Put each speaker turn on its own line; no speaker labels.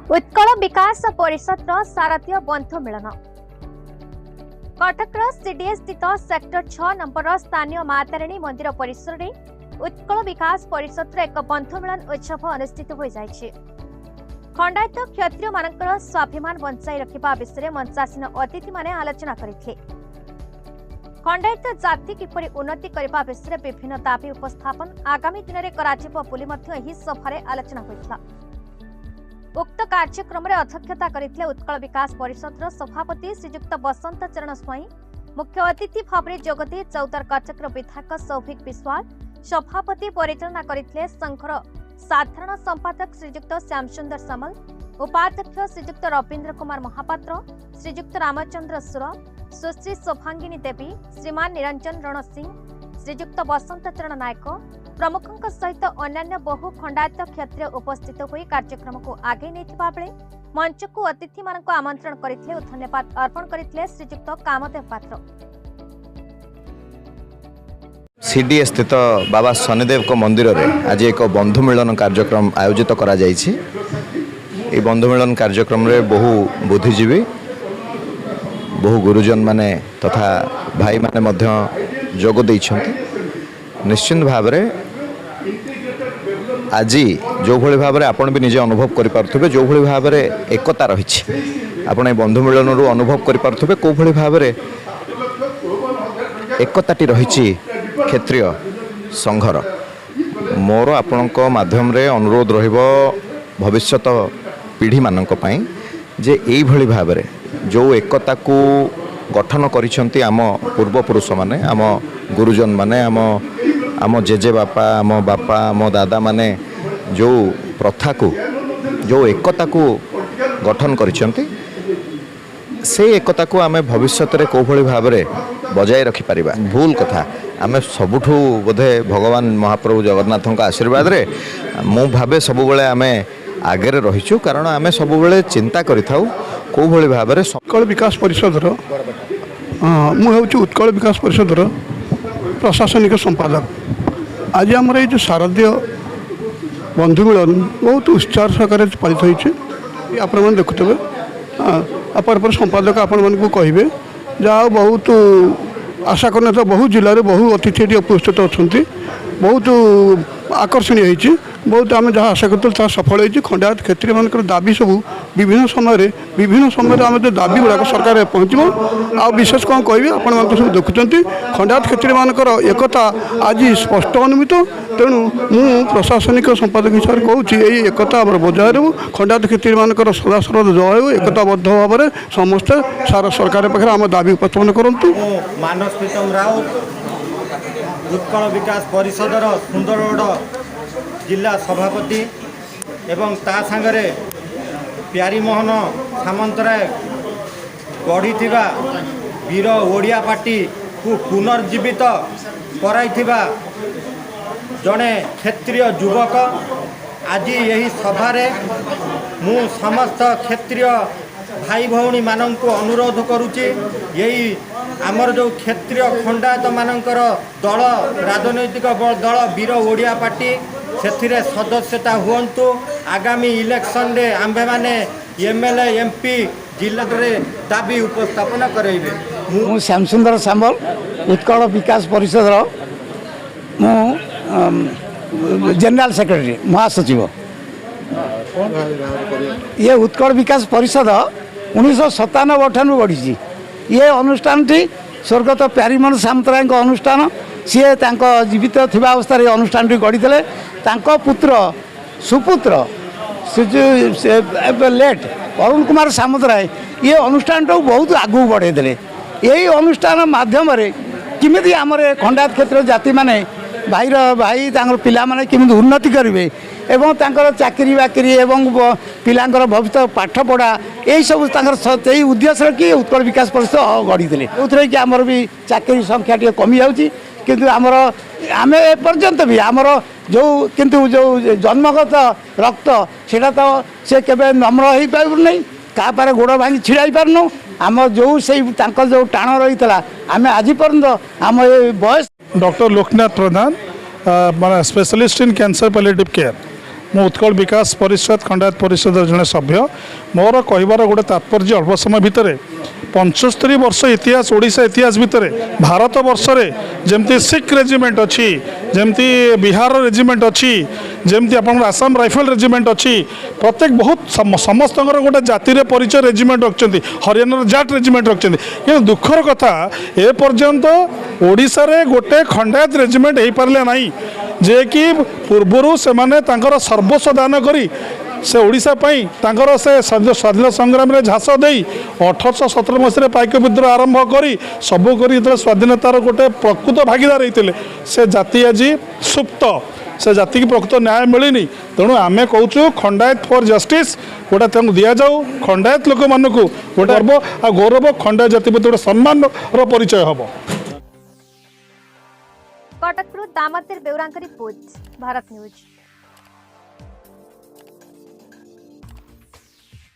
उत्कल विकास परिषद शारदीय बंधु मिलन कटक सीडीएस स्थित सेक्टर 6 नंबर स्थानीय मातारिणी मंदिर परिसर में उत्कल विकास परिषद एक बंधु मिलन उत्सव अनुष्ठित हो जाइए। खंडायत क्षत्रिय मानकर स्वाभिमान बंचाई रखा विषय मंचासीन अतिथि माने आलोचना करते। खंडायत जाति किपरि उन्नति करने विषय विभिन्न दाबी उपस्थापन आगामी दिन में कर सभार आलोचना होता। उक्त कार्यक्रम में अध्यक्षता करथिले उत्कल विकास परिषद सभापति श्रीजुक्त बसंत चरण स्वाई, मुख्य अतिथि भाव जोगदे चौतार कटक विधायक सौभिक विश्वाल, सभापति परिचालना करथिले संघर साधारण संपादक श्रीजुक्त श्यामसुंदर सामल, उपाध्यक्ष श्रीजुक्त रवींद्र कुमार महापात्र, श्रीजुक्त रामचंद्र सुर, सुश्री शोभांगिनी देवी, श्रीमान निरंजन रणसिंह, श्रीजुक्त बसंत चरण नायक प्रमुखों सहित अन्य बहु खंडायत क्षत्रिय उपस्थित होई कार्यक्रम को आगे नेथिबा बेले मंच को अतिथि मानक आमंत्रण करथिले और धन्यवाद अर्पण करथिले श्रीजुक्त कामदेव पात्र।
सीडीएस स्थित बाबा शनिदेव को मंदिर में आज एक बंधु मिलन कार्यक्रम आयोजित करा जायछि। ए बंधु मिलन कार्यक्रम रे बहु बुद्धिजीवी बहु गुरुजन माने तथा भाई माने मध्य जोग दैछन्ति। निश्चित भाव में आज जो भली भाव में आपण भी निजे अनुभव करें जो भली भाव में एकता रही आपण बंधु मिलन रु अनुभव करें कौ भली भाव में एकताटी रही क्षेत्रीय संघर। मोर आपण माध्यम रे अनुरोध रहिबो भविष्यत पीढ़ी मानक पई जे एई भली भाव में जो एकता को गठन करिसेंती आम पूर्वपुरुष माने आम गुरुजन माने आम जेजे बापा आम दादा माने जो प्रथा को जो एकता को गठन करिसेंती से एकता को आमे भविष्य रे को भली भाव में बजाय रखि परिबा। भूल कथा आमे सबुठू बोधे भगवान महाप्रभु जगन्नाथों का आशीर्वाद रे मु भावे सब बेले आमे आगे रहीचु कारण आमे सब बेले चिंता करिथाउ को भली भाव में
उत्कल विकास परिषद मुझे उत्कल विकास परिषद प्रशासनिक संपादक। आज आम ये शारदीय बंधु मिलन बहुत उत्साह सहकार पालित होती आपण देखुवे पर संपादक आपण मानक कहे जहाँ बहुत आशा करने तो बहुत जिले में बहु अतिथि उपस्थित अच्छा बहुत आकर्षणीय होती बहुत आम जहाँ आशा करते सफल होती। खंडायत क्षेत्रीय मान दाबी सब विभिन्न समय आम जो दाबी गुड़ाक सरकार पहुँचब आ विशेष कौन कह आपण मान सब देखुं खंडायत क्षेत्रीय मानकर एकता आज स्पष्ट अनुमित। तेणु मु प्रशासनिक संपादक हिसाब से कहूँ यही एकता बजाय रू खंडायत क्षेत्रीय मानकर सदा सर्वदा जय हो एकताबद्ध भाव में समस्ते सारा सरकार पाखे आम दाबी उपस्थापन करूँ।
मानस प्रीतम राउत उत्कल विकास परिषदर सुंदरगढ़ जिला सभापति एवं ता सांगरे प्यारीमोहन सामंतराय गढ़ी वीर ओडिया पार्टी को पुनर्जीवित कराइथिबा जड़े क्षेत्रीय युवक आज यही सभारे मु समस्त क्षेत्रीय भाई भौणी मानक अनुरोध करुच्ची यही आमर जो क्षेत्रीय खंडायत मानकर दल राजनैतिक दल वीर ओडिया पार्टी से सदस्यता हुंतु आगामी इलेक्शन रे आंबे माने एमएलए एमपी जिला रे दाबी उपस्थापन करेबे।
मु श्यामसुंदर सामल उत्कल विकास परिषद मु जनरल सेक्रेटरी महासचिव। ये उत्कल विकास परिषद 1997 ठानु बढ़ी ये अनुष्ठान टी स्वर्गत प्यारीमोहन सामंतराय अनुष्ठान सी जीवित थिबा अवस्था अनुष्ठान टी गढ़ी पुत्र सुपुत्र लेट अरुण कुमार सामंतराय ये अनुष्ठान टाक बहुत आगू बढ़े यही अनुष्ठान माध्यम किमिति आमर खंडायत क्षेत्र जाति माने भाईर भाई पिला माने किमिति उन्नति करेंगे एवं तांकर चाकरी बाकरी एवं पिलांकर भविष्य पाठ पढ़ा यही सब यही उद्देश्य कि उत्कल विकास परिषद गढ़ी जो कि आमर भी चाकरी संख्या टी कमी जाऊँगी किंतु आमर आम एपर्यंत भी आमर जो किंतु जो जन्मगत रक्त सेटा तो से केबे नम्र हो पारना क्या पारे गोड़ भांगी छिड़ा पारनु आम जो से जो टाण रही आम आज पर्यंत आम बयस
डॉक्टर लोकनाथ प्रधान माने specialist in cancer palliative care
मु उत्कल विकास परिषद खंडायत परिषद जड़े सभ्य मोर कहबार गोटे तात्पर्य अल्प समय भितर 75 वर्ष इतिहास ओडिशा इतिहास भितर भारत वर्ष में जमती सिख रेजिमेंट अच्छी जमती बिहार रेजिमेंट अच्छी जमती आप आसाम राइफल रेजिमेंट अच्छी प्रत्येक बहुत समस्त गोटे जातिर परिचय रेजिमेंट रखते हरियाणा जाट रेजिमेंट रखते कि दुखर कथा ए पर्यंत ओडिशा रे गोटे खंडायत रेजिमेंट हो पारे ना जे कि पूर्वर से सर्वस्व दान करी से ओडिशा पाई तांकर से स्वाधीन संग्राम में झांस दे 1817 मसीह पाइक विद्रोह आरंभ करी सबू करी स्वाधीनतार गोटे प्रकृत भागीदार होते से जाति आज सुप्त से जाति की प्रकृत न्याय मिलनी तेणु आम कहूँ खंडायत फॉर जस्टिस गोटे दि जाऊ खंडायत लोक मानक गोटे गर्व आ गौरव खंडायत जाति प्रति गोटे सम्मान परिचय हम।
कटकरू दामोदर बेउरांक रिपोर्ट भारत न्यूज।